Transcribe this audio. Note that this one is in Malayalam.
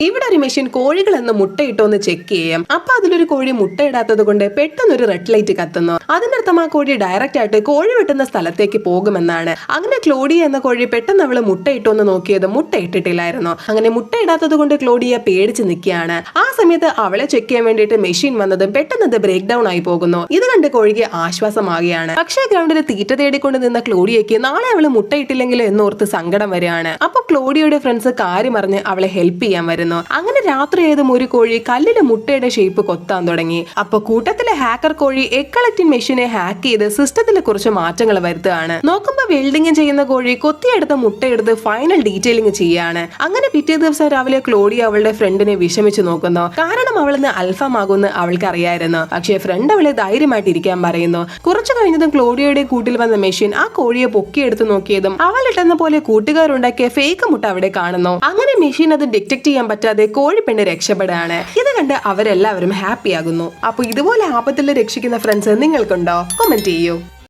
ഇവിടെ ഒരു മെഷീൻ കോഴികൾ എന്ന് മുട്ടയിട്ടോ എന്ന് ചെക്ക് ചെയ്യാം. അപ്പൊ അതിലൊരു കോഴി മുട്ടയിടാത്തത് കൊണ്ട് പെട്ടെന്നൊരു റെഡ് ലൈറ്റ് കത്തുന്നു. അതിനർത്ഥം ആ കോഴി ഡയറക്റ്റ് ആയിട്ട് കോഴി വെട്ടുന്ന സ്ഥലത്തേക്ക് പോകുമെന്നാണ്. അങ്ങനെ ക്ലോഡിയ എന്ന കോഴി പെട്ടെന്ന് അവള് മുട്ടയിട്ടോ എന്ന് നോക്കിയത് മുട്ടയിട്ടിട്ടില്ലായിരുന്നു. അങ്ങനെ മുട്ടയിടാത്തത് കൊണ്ട് ക്ലോഡിയ പേടിച്ച് നിൽക്കുകയാണ്. ആ സമയത്ത് അവളെ ചെക്ക് ചെയ്യാൻ വേണ്ടിയിട്ട് മെഷീൻ വന്നതും പെട്ടെന്ന് അത് ബ്രേക്ക് ഡൗൺ ആയി പോകുന്നു. ഇത് കണ്ട് കോഴിക്ക് ആശ്വാസമാകുകയാണ്. പക്ഷേ ഗ്രൗണ്ടിൽ തീറ്റ തേടിക്കൊണ്ട് നിന്ന ക്ലോഡിയയ്ക്ക് നാളെ അവള് മുട്ടയിട്ടില്ലെങ്കിൽ എന്നോർത്ത് സങ്കടം വരികയാണ്. അപ്പൊ ക്ലോഡിയയുടെ ഫ്രണ്ട്സ് കാര്യം അറിഞ്ഞ് അവളെ ഹെൽപ്പ് ചെയ്യാൻ വരുന്നു. അങ്ങനെ രാത്രി ഏതും ഒരു കോഴി കല്ലിലെ മുട്ടയുടെ ഷേപ്പ് കൊത്താൻ തുടങ്ങി. അപ്പൊ കൂട്ടത്തിലെ ഹാക്കർ കോഴി എഗ് കളക്ടിംഗ് മെഷീനെ ഹാക്ക് ചെയ്ത് സിസ്റ്റത്തിൽ കുറച്ച് മാറ്റങ്ങൾ വരുത്തുകയാണ്. നോക്കുമ്പോ വെൽഡിംഗ് ചെയ്യുന്ന കോഴി കൊത്തിയെടുത്ത മുട്ടയെടുത്ത് ഫൈനൽ ഡീറ്റെയിലിംഗ് ചെയ്യാണ്. അങ്ങനെ പിറ്റേ ദിവസം രാവിലെ ക്ലോഡിയ അവളുടെ ഫ്രണ്ടിനെ വിഷമിച്ചു നോക്കുന്നു. കാരണം അവളിന്ന് അൽഫാമാകുമെന്ന് അവൾക്ക് അറിയായിരുന്നു. പക്ഷേ ഫ്രണ്ട് അവളെ ധൈര്യമായിട്ട് ഇരിക്കാൻ പറയുന്നു. കുറച്ചു കഴിഞ്ഞതും ക്ലോഡിയയുടെ കൂട്ടിൽ വന്ന മെഷീൻ ആ കോഴിയെ പൊക്കിയെടുത്ത് നോക്കിയതും അവൾ ഇട്ടെന്ന പോലെ കൂട്ടുകാരുണ്ടാക്കിയ ഫേക്ക് മുട്ട അവിടെ കാണുന്നു. അങ്ങനെ മെഷീൻ അത് ഡിറ്റക്ട് ചെയ്യാൻ പറ്റാതെ കോഴിപ്പെണ്ണ് രക്ഷപ്പെടുകയാണ്. ഇത് കണ്ട് അവരെല്ലാവരും ഹാപ്പി ആകുന്നു. അപ്പൊ ഇതുപോലെ ആപത്തിൽ രക്ഷിക്കുന്ന ഫ്രണ്ട്സ് നിങ്ങൾക്കുണ്ടോ? കമന്റ് ചെയ്യൂ.